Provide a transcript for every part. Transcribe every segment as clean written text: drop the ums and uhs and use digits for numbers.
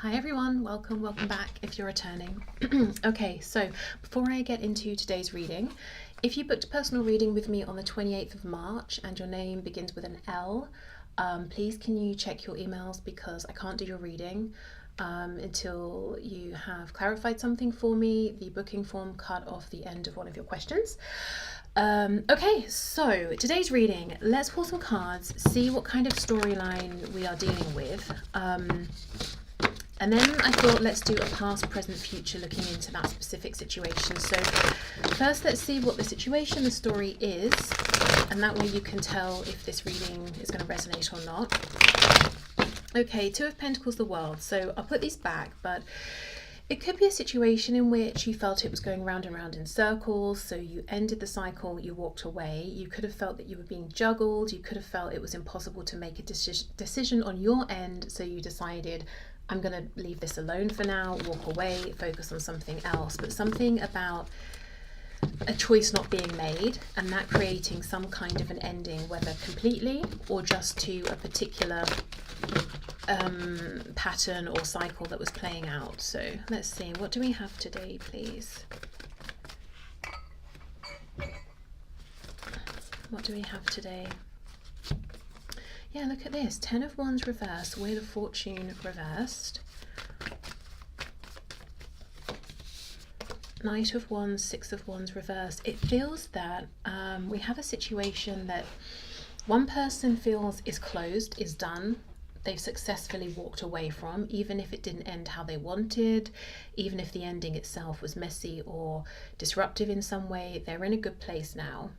Hi everyone, welcome back if you're returning. Okay, so before I get into today's reading, if you booked a personal reading with me on the 28th of March and your name begins with an L, please can you check your emails because I can't do your reading until you have clarified something for me. The booking form cut off the end of one of your questions. Okay, so today's reading, let's pull some cards, see what kind of storyline we are dealing with. And then I thought let's do a past, present, future looking into that specific situation. So first let's see what the situation, the story is, and that way you can tell if this reading is going to resonate or not. Okay, Two of Pentacles, the World. So I'll put these back, but it could be a situation in which you felt it was going round and round in circles, so you ended the cycle, you walked away. You could have felt that you were being juggled, you could have felt it was impossible to make a decision on your end, so you decided, I'm going to leave this alone for now, walk away, focus on something else. But something about a choice not being made and that creating some kind of an ending, whether completely or just to a particular pattern or cycle that was playing out. So let's see, what do we have today, please? What do we have today? Yeah, look at this. 10 of Wands reversed, Wheel of Fortune reversed. Knight of Wands, 6 of Wands reversed. It feels that we have a situation that one person feels is closed, is done. They've successfully walked away from, even if it didn't end how they wanted, even if the ending itself was messy or disruptive in some way, they're in a good place now.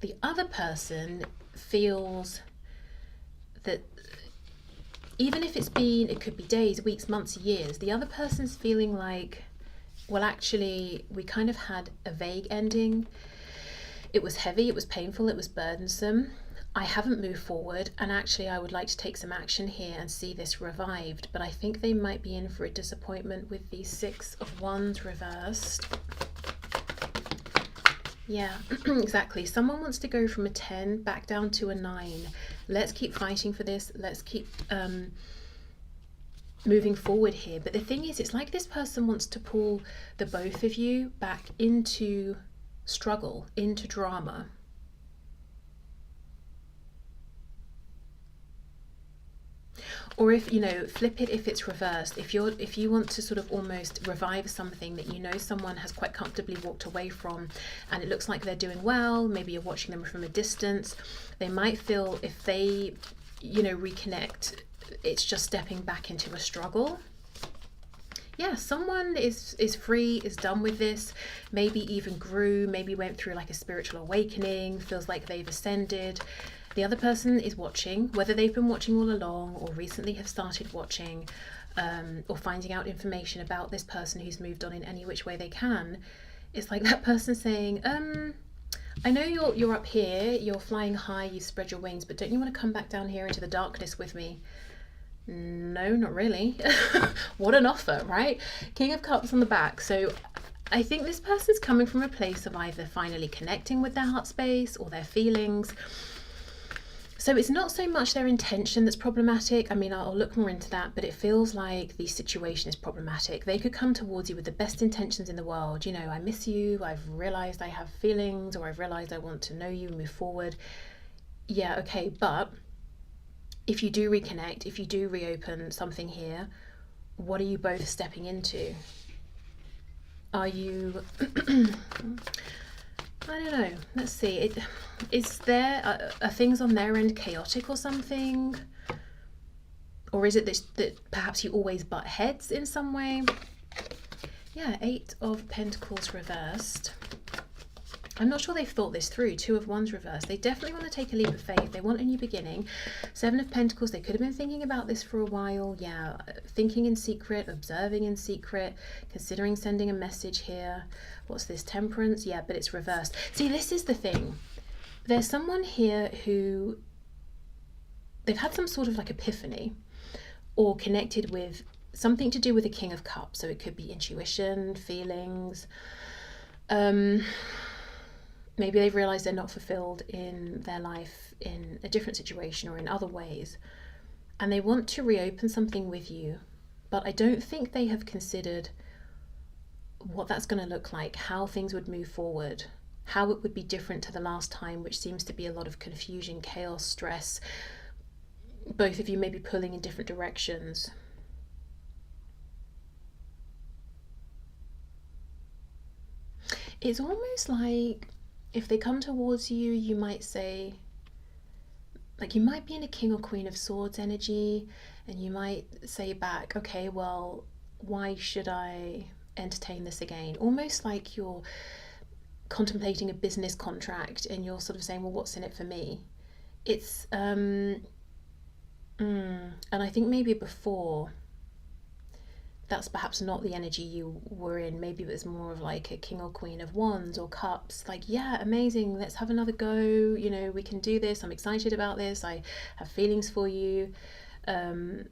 The other person feels that even if it could be days, weeks, months, years, the other person's feeling like, well, actually, we kind of had a vague ending. It was heavy, it was painful, it was burdensome. I haven't moved forward, and actually I would like to take some action here and see this revived, but I think they might be in for a disappointment with the 6 of Wands reversed. Yeah, exactly. Someone wants to go from a 10 back down to a 9. Let's keep fighting for this. Let's keep moving forward here. But the thing is, it's like this person wants to pull the both of you back into struggle, into drama. Or if, flip it if it's reversed. If you want to sort of almost revive something that you know someone has quite comfortably walked away from and it looks like they're doing well, maybe you're watching them from a distance, they might feel if they, reconnect, it's just stepping back into a struggle. Yeah, someone is free, is done with this, maybe even grew, maybe went through like a spiritual awakening, feels like they've ascended. The other person is watching, whether they've been watching all along or recently have started watching, or finding out information about this person who's moved on in any which way they can. It's like that person saying, I know you're up here, you're flying high, you spread your wings, but don't you want to come back down here into the darkness with me? No, not really. What an offer, right? King of Cups on the back. So I think this person's coming from a place of either finally connecting with their heart space or their feelings. So it's not so much their intention that's problematic. I mean, I'll look more into that, but it feels like the situation is problematic. They could come towards you with the best intentions in the world. I miss you, I've realized I have feelings, or I've realized I want to know you, move forward. Yeah, okay, but if you do reconnect, if you do reopen something here, what are you both stepping into? Are you... I don't know. Let's see. Are things on their end chaotic or something? Or is it that perhaps you always butt heads in some way? Yeah, 8 of Pentacles reversed. I'm not sure they've thought this through. 2 of Wands reversed. They definitely want to take a leap of faith. They want a new beginning. 7 of Pentacles. They could have been thinking about this for a while. Yeah, thinking in secret, observing in secret, considering sending a message here. What's this? Temperance. Yeah, but it's reversed. See, this is the thing. There's someone here who they've had some sort of like epiphany or connected with something to do with the King of Cups. So it could be intuition, feelings. Maybe they've realized they're not fulfilled in their life in a different situation or in other ways, and they want to reopen something with you, but I don't think they have considered what that's going to look like, how things would move forward, how it would be different to the last time, which seems to be a lot of confusion, chaos, stress, both of you maybe pulling in different directions. It's almost like if they come towards you, you might say, like, you might be in a King or Queen of Swords energy, and you might say back, okay, well, why should I entertain this again? Almost like you're contemplating a business contract and you're sort of saying, well, what's in it for me? It's and I think maybe before, that's perhaps not the energy you were in. Maybe it was more of like a King or Queen of Wands or Cups, like, yeah, amazing, let's have another go, you know, we can do this, I'm excited about this, I have feelings for you, you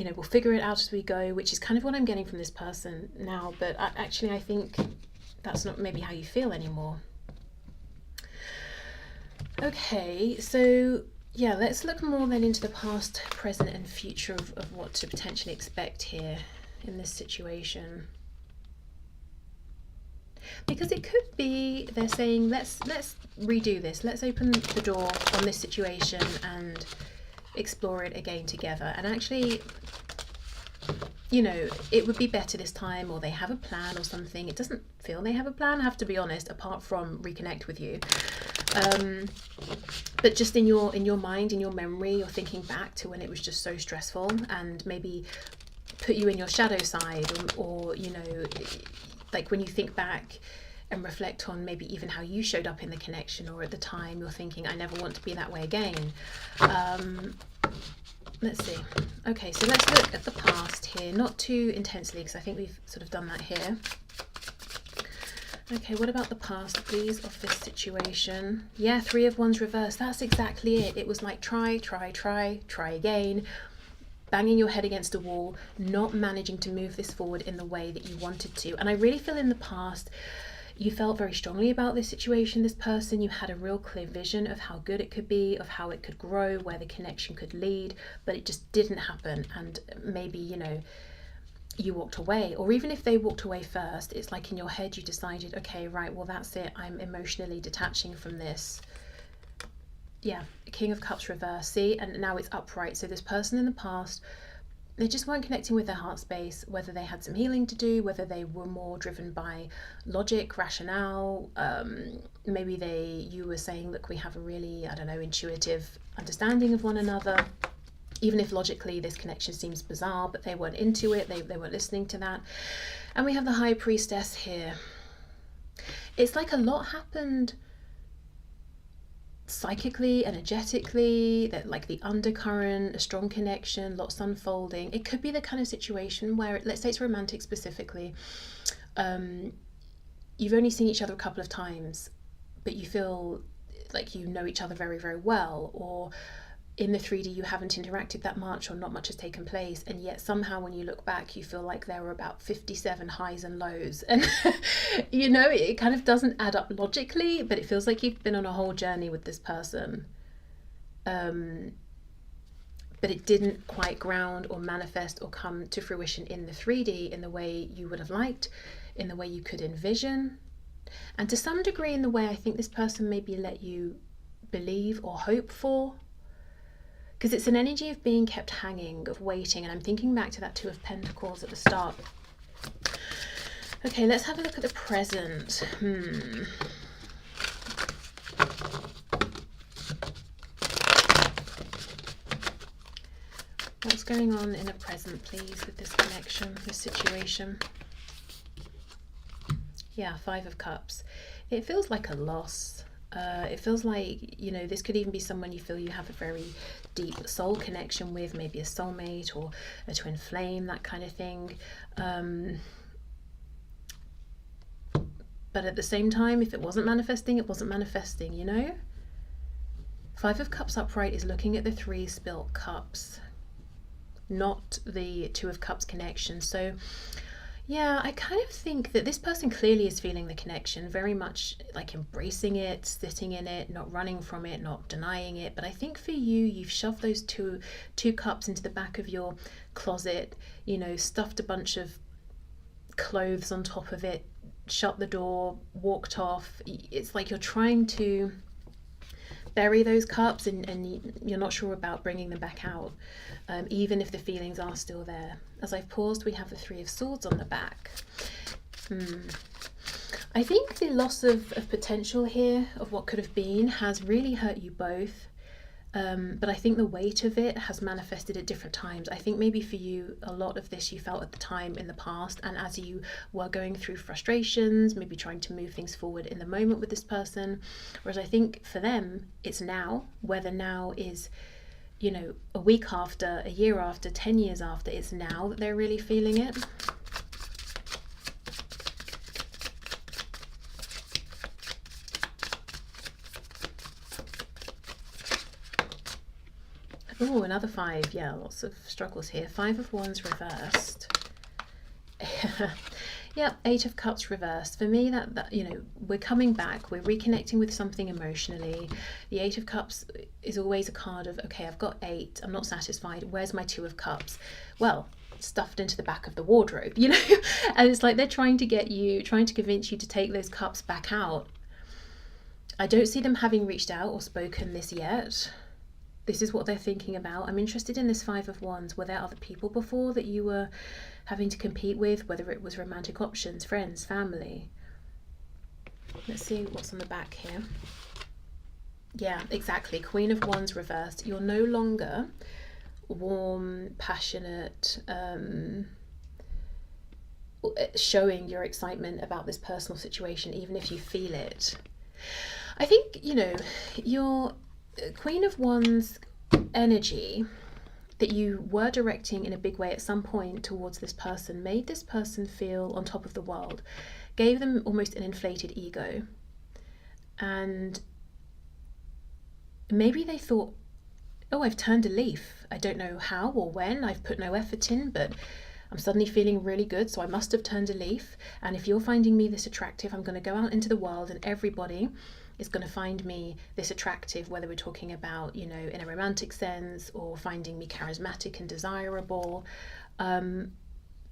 know, we'll figure it out as we go, which is kind of what I'm getting from this person now. But actually I think that's not maybe how you feel anymore. Okay, so yeah, let's look more then into the past, present and future of what to potentially expect here in this situation. Because it could be they're saying, let's redo this, let's open the door on this situation and explore it again together. And actually, you know, it would be better this time, or they have a plan or something. It doesn't feel they have a plan, I have to be honest, apart from reconnect with you. But just in your mind, in your memory, you're thinking back to when it was just so stressful, and maybe put you in your shadow side, or you know, like when you think back and reflect on maybe even how you showed up in the connection, or at the time you're thinking, I never want to be that way again. Let's see. Okay, so let's look at the past here, not too intensely, because I think we've sort of done that here. Okay, what about the past, please, of this situation? Yeah, Three of Wands reversed. That's exactly it. It was like try again, banging your head against a wall, not managing to move this forward in the way that you wanted to. And I really feel in the past, you felt very strongly about this situation, this person. You had a real clear vision of how good it could be, of how it could grow, where the connection could lead, but it just didn't happen. And maybe, you know, you walked away, or even if they walked away first, it's like in your head you decided, okay, right, well, that's it, I'm emotionally detaching from this. Yeah, King of Cups reverse, see, and now it's upright. So this person in the past, they just weren't connecting with their heart space, whether they had some healing to do, whether they were more driven by logic, rationale, maybe you were saying, look, we have a really, I don't know, intuitive understanding of one another. Even if logically this connection seems bizarre, but they weren't into it, they weren't listening to that. And we have the High Priestess here. It's like a lot happened psychically, energetically, that like the undercurrent, a strong connection, lots unfolding. It could be the kind of situation where, let's say it's romantic specifically, you've only seen each other a couple of times, but you feel like you know each other very, very well, or in the 3D you haven't interacted that much, or not much has taken place, and yet somehow when you look back you feel like there were about 57 highs and lows, and you know, it kind of doesn't add up logically, but it feels like you've been on a whole journey with this person, but it didn't quite ground or manifest or come to fruition in the 3D in the way you would have liked, in the way you could envision, and to some degree in the way I think this person maybe let you believe or hope for. Because it's an energy of being kept hanging, of waiting, and I'm thinking back to that Two of Pentacles at the start. Okay, let's have a look at the present. What's going on in the present, please, with this connection, this situation? Yeah, Five of Cups. It feels like a loss. It feels like, you know, this could even be someone you feel you have a very deep soul connection with, maybe a soulmate or a twin flame, that kind of thing. But at the same time, if it wasn't manifesting, it wasn't manifesting, you know? Five of Cups upright is looking at the 3 spilt cups, not the Two of Cups connection. So Yeah, I kind of think that this person clearly is feeling the connection, very much like embracing it, sitting in it, not running from it, not denying it. But I think for you, you've shoved those two cups into the back of your closet, stuffed a bunch of clothes on top of it, shut the door, walked off. It's like you're trying to bury those cups, and you're not sure about bringing them back out, even if the feelings are still there. As I've paused, we have the Three of Swords on the back. I think the loss of potential here, of what could have been, has really hurt you both. But I think the weight of it has manifested at different times. I think maybe for you, a lot of this you felt at the time in the past, and as you were going through frustrations, maybe trying to move things forward in the moment with this person. Whereas I think for them, it's now, whether now is, a week after, a year after, 10 years after, it's now that they're really feeling it. Oh, another 5. Yeah, lots of struggles here. 5 of Wands reversed. Yeah, 8 of Cups reversed. For me, that we're coming back. We're reconnecting with something emotionally. The 8 of Cups is always a card of, okay, I've got 8. I'm not satisfied. Where's my 2 of Cups? Well, stuffed into the back of the wardrobe, And it's like they're trying to convince you to take those cups back out. I don't see them having reached out or spoken this yet. This is what they're thinking about. I'm interested in this 5 of Wands. Were there other people before that you were having to compete with, whether it was romantic options, friends, family? Let's see what's on the back here. Yeah, exactly. Queen of Wands reversed. You're no longer warm, passionate, showing your excitement about this personal situation, even if you feel it. I think, your Queen of Wands energy that you were directing in a big way at some point towards this person made this person feel on top of the world, gave them almost an inflated ego. And maybe they thought, oh, I've turned a leaf. I don't know how or when. I've put no effort in, but I'm suddenly feeling really good, so I must have turned a leaf. And if you're finding me this attractive, I'm going to go out into the world and everybody is going to find me this attractive, whether we're talking about, in a romantic sense, or finding me charismatic and desirable. And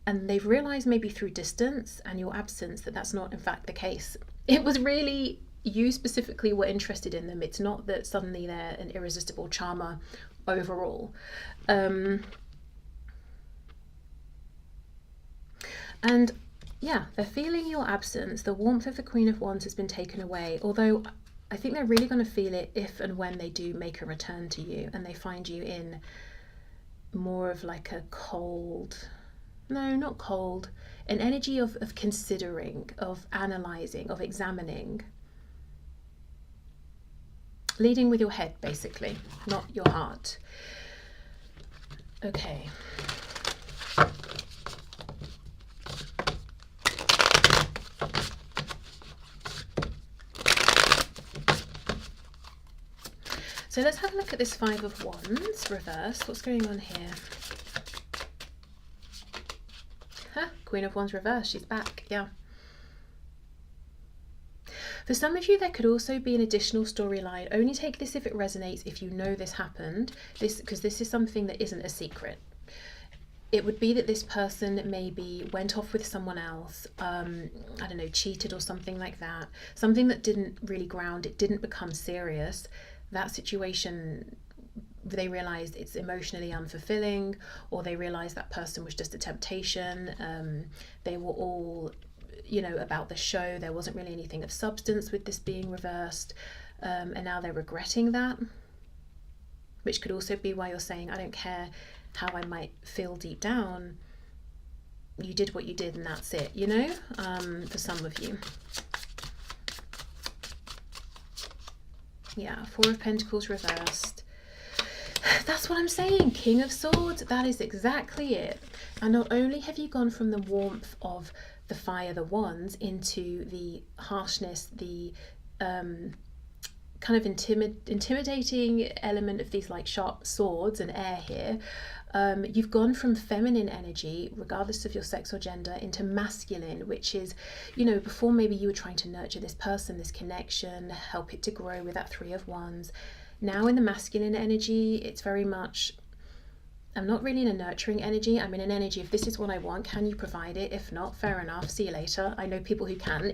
they've realized maybe through distance and your absence that that's not in fact the case. It was really you specifically were interested in them. It's not that suddenly they're an irresistible charmer overall. And yeah, they're feeling your absence. The warmth of the Queen of Wands has been taken away, although I think they're really going to feel it if and when they do make a return to you and they find you in more of like a cold, no, not cold, an energy of considering, of analysing, of examining. Leading with your head, basically, not your heart. Okay. So let's have a look at this 5 of Wands reversed. What's going on here? Queen of Wands reversed. She's back. Yeah. For some of you, there could also be an additional storyline. Only take this if it resonates, if you know this happened, because this is something that isn't a secret. It would be that this person maybe went off with someone else, I don't know, cheated or something like that. Something that didn't really ground, it didn't become serious. That situation, they realized it's emotionally unfulfilling, or they realized that person was just a temptation. They were all, about the show. There wasn't really anything of substance with this being reversed. And now they're regretting that, which could also be why you're saying, I don't care how I might feel deep down. You did what you did and that's it, for some of you. Yeah, 4 of Pentacles reversed. That's what I'm saying. King of Swords. That is exactly it. And not only have you gone from the warmth of the fire, the wands, into the harshness, the kind of intimidating element of these like sharp swords and air here. You've gone from feminine energy, regardless of your sex or gender, into masculine, which is, you know, before maybe you were trying to nurture this person, this connection, help it to grow with that 3 of Wands. Now in the masculine energy, it's very much, I'm not really in a nurturing energy. I'm in an energy, if this is what I want, can you provide it? If not, fair enough, see you later. I know people who can.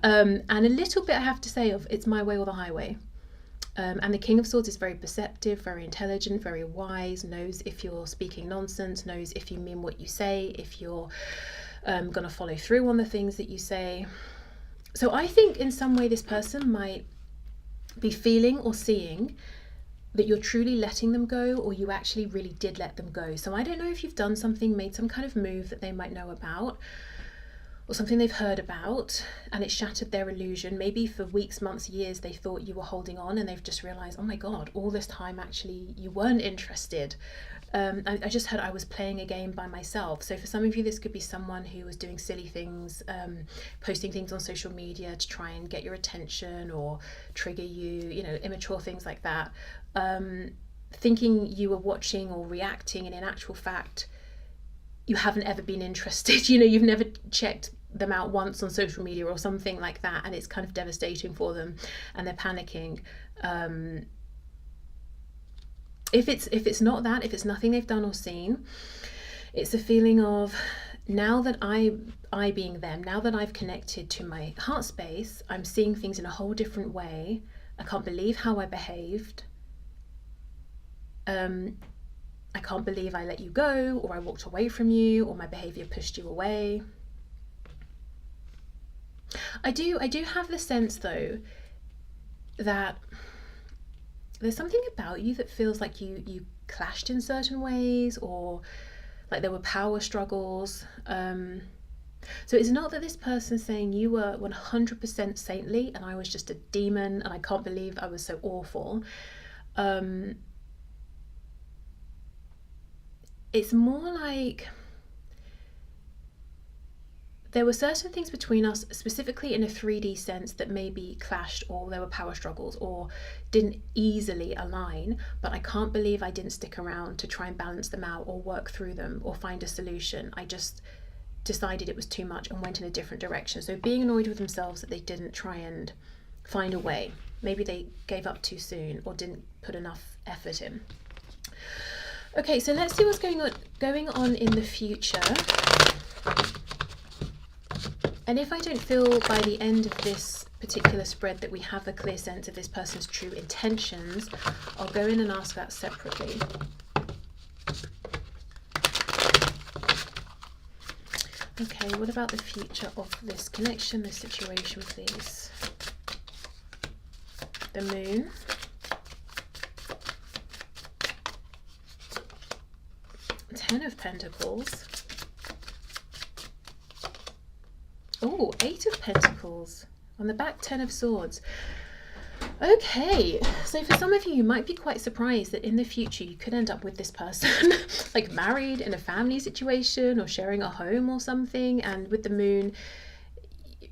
And a little bit I have to say of, it's my way or the highway. And the King of Swords is very perceptive, very intelligent, very wise, knows if you're speaking nonsense, knows if you mean what you say, if you're going to follow through on the things that you say. So I think in some way this person might be feeling or seeing that you're truly letting them go, or you actually really did let them go. So I don't know if you've done something, made some kind of move that they might know about, or something they've heard about, and it shattered their illusion. Maybe for weeks, months, years, they thought you were holding on, and they've just realized, oh my God, all this time actually you weren't interested. I just heard I was playing a game by myself. So for some of you, this could be someone who was doing silly things, posting things on social media to try and get your attention or trigger you, you know, immature things like that. Thinking you were watching or reacting, and in actual fact, you haven't ever been interested. You know, you've never checked them out once on social media or something like that, and it's kind of devastating for them, and they're panicking. If it's not that, if it's nothing they've done or seen, it's a feeling of, now that I being them, now that I've connected to my heart space, I'm seeing things in a whole different way. I can't believe how I behaved. I can't believe I let you go, or I walked away from you, or my behavior pushed you away. I do have the sense though that there's something about you that feels like you clashed in certain ways, or like there were power struggles. So it's not that this person's saying you were 100% saintly and I was just a demon and I can't believe I was so awful. It's more like there were certain things between us, specifically in a 3D sense, that maybe clashed, or there were power struggles, or didn't easily align, but I can't believe I didn't stick around to try and balance them out or work through them or find a solution. I just decided it was too much and went in a different direction. So being annoyed with themselves that they didn't try and find a way. Maybe they gave up too soon or didn't put enough effort in. Okay, so let's see what's going on in the future. And if I don't feel by the end of this particular spread that we have a clear sense of this person's true intentions, I'll go in and ask that separately. Okay, what about the future of this connection, this situation, please? The Moon. Ten of Pentacles. Oh, 8 of Pentacles. On the back, 10 of Swords. Okay, so for some of you, you might be quite surprised that in the future you could end up with this person, like married in a family situation or sharing a home or something. And with the Moon,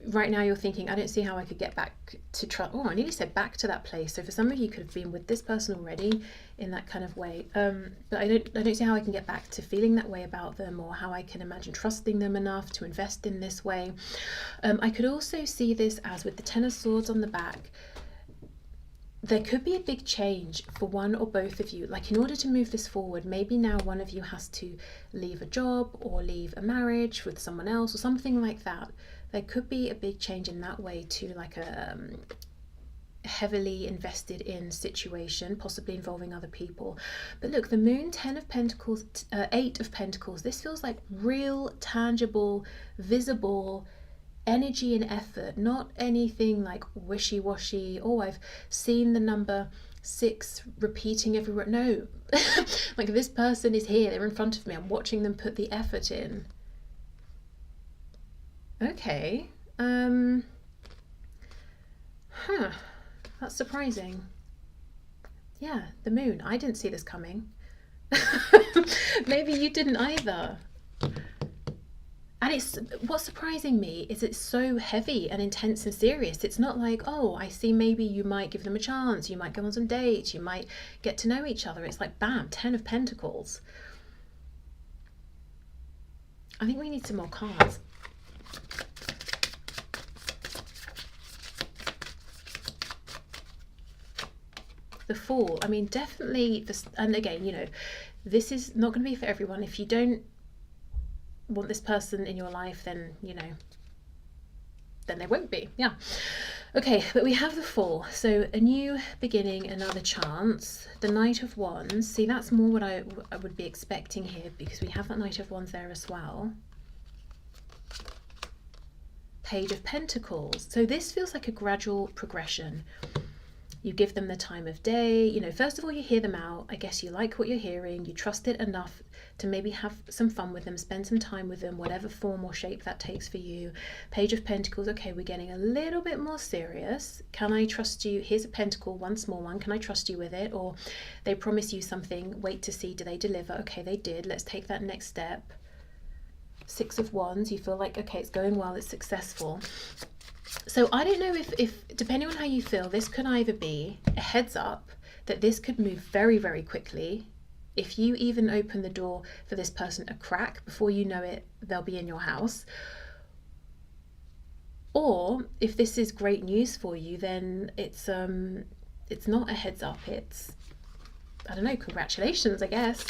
right now you're thinking, I don't see how I could get back to trust. Oh, I nearly said back to that place. So for some of you, could have been with this person already in that kind of way. But I don't see how I can get back to feeling that way about them, or how I can imagine trusting them enough to invest in this way. I could also see this as with the 10 of Swords on the back. There could be a big change for one or both of you. Like, in order to move this forward, maybe now one of you has to leave a job or leave a marriage with someone else or something like that. There could be a big change in that way to like a heavily invested in situation, possibly involving other people. But look, the Moon, 10 of Pentacles, 8 of Pentacles, this feels like real, tangible, visible energy and effort, not anything like wishy-washy. Oh, I've seen the number 6 repeating everywhere. No, like this person is here, they're in front of me, I'm watching them put the effort in. Okay, that's surprising. Yeah, the Moon, I didn't see this coming. Maybe you didn't either. And it's what's surprising me is it's so heavy and intense and serious. It's not like, oh, I see, maybe you might give them a chance, you might go on some dates, you might get to know each other. It's like, bam, 10 of Pentacles. I think we need some more cards. The Fool. I mean, definitely this, and again, you know, this is not going to be for everyone. If you don't want this person in your life, then, you know, then they won't be. Yeah. Okay, but we have the Fool. So a new beginning, another chance. The Knight of Wands. See, that's more what I would be expecting here, because we have that Knight of Wands there as well. Page of Pentacles. So this feels like a gradual progression. You give them the time of day, you know, first of all, you hear them out. I guess you like what you're hearing, you trust it enough to maybe have some fun with them, spend some time with them, whatever form or shape that takes for you. Page of Pentacles, okay, we're getting a little bit more serious. Can I trust you? Here's a pentacle, one small one. Can I trust you with it? Or they promise you something, wait to see, do they deliver? Okay, they did. Let's take that next step. Six of Wands, you feel like, okay, it's going well, it's successful. So I don't know if depending on how you feel, this could either be a heads up that this could move very, very quickly. If you even open the door for this person a crack, before you know it, they'll be in your house. Or if this is great news for you, then it's not a heads up, it's, I don't know, congratulations, I guess.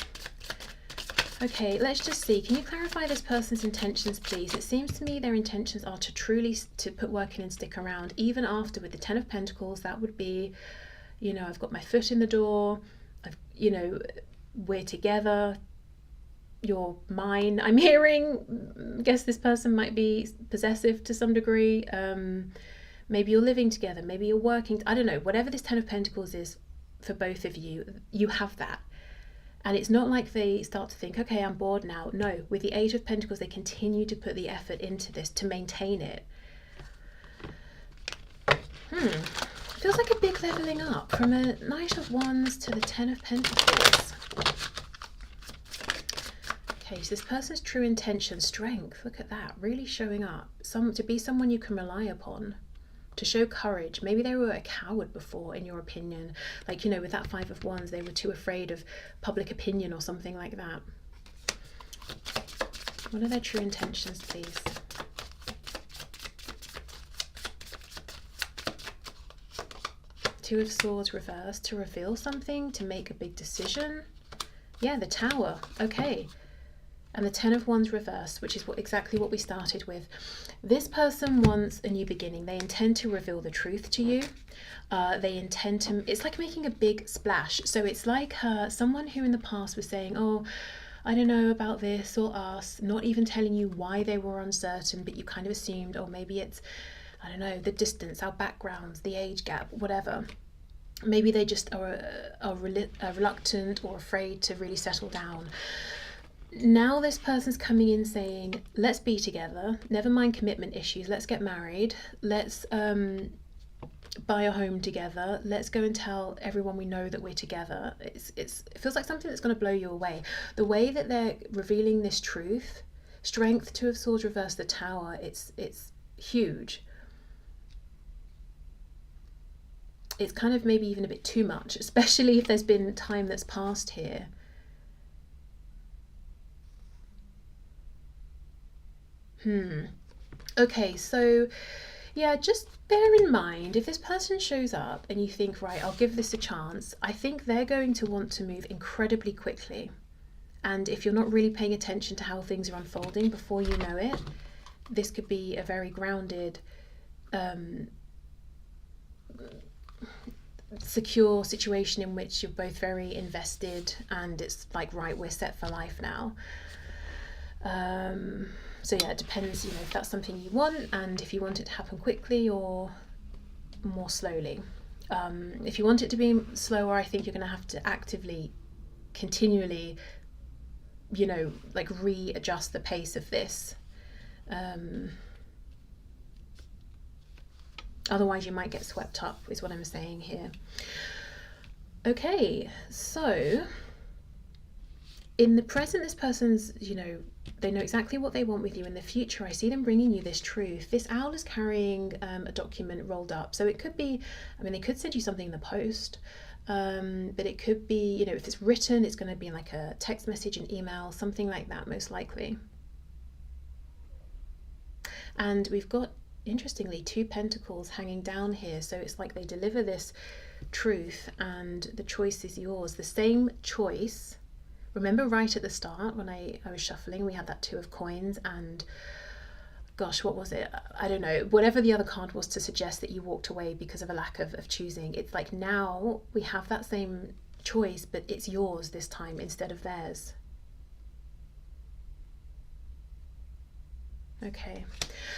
Okay, let's just see. Can you clarify this person's intentions, please? It seems to me their intentions are to truly to put work in and stick around, even after with the Ten of Pentacles. That would be, you know, I've got my foot in the door. You know, we're together. You're mine. I'm hearing. I guess this person might be possessive to some degree. Maybe you're living together. Maybe you're working. I don't know. Whatever this Ten of Pentacles is for both of you, you have that. And it's not like they start to think, okay, I'm bored now. No, with the Eight of Pentacles, they continue to put the effort into this to maintain it. Feels like a big leveling up from a Knight of Wands to the Ten of Pentacles. Okay, so this person's true intention, strength, look at that, really showing up. To be someone you can rely upon. To show courage. Maybe they were a coward before, in your opinion. Like, you know, with that Five of Wands, they were too afraid of public opinion or something like that. What are their true intentions, please? Two of Swords reversed. To reveal something, to make a big decision. Yeah, the Tower. Okay. And the Ten of Wands reversed, which is exactly what we started with. This person wants a new beginning. They intend to reveal the truth to you. They intend to, it's like making a big splash. So it's like someone who in the past was saying, oh, I don't know about this or us, not even telling you why they were uncertain, but you kind of assumed, oh, maybe it's, I don't know, the distance, our backgrounds, the age gap, whatever. Maybe they just are reluctant or afraid to really settle down. Now this person's coming in saying, let's be together, never mind commitment issues, let's get married, let's buy a home together, let's go and tell everyone we know that we're together. It feels like something that's going to blow you away. The way that they're revealing this truth, strength, Two of Swords reverse, the Tower, it's huge. It's kind of maybe even a bit too much, especially if there's been time that's passed here. Okay, so yeah, just bear in mind, if this person shows up and you think, right, I'll give this a chance, I think they're going to want to move incredibly quickly. And if you're not really paying attention to how things are unfolding, before you know it, this could be a very grounded, secure situation in which you're both very invested and it's like, right, we're set for life now. So yeah, it depends, you know, if that's something you want and if you want it to happen quickly or more slowly. If you want it to be slower, I think you're going to have to actively, continually, you know, like readjust the pace of this. Otherwise you might get swept up, is what I'm saying here. Okay, so in the present, this person's, you know, they know exactly what they want with you. In the future, I see them bringing you this truth. This owl is carrying a document rolled up. So it could be, I mean, they could send you something in the post, but it could be, you know, if it's written, it's going to be like a text message, an email, something like that, most likely. And we've got, interestingly, 2 pentacles hanging down here. So it's like they deliver this truth and the choice is yours. The same choice. Remember right at the start when I was shuffling, we had that 2 of coins and gosh, what was it? I don't know. Whatever the other card was to suggest that you walked away because of a lack of choosing. It's like now we have that same choice, but it's yours this time instead of theirs. Okay,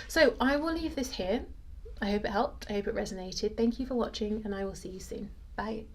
so I will leave this here. I hope it helped. I hope it resonated. Thank you for watching and I will see you soon. Bye.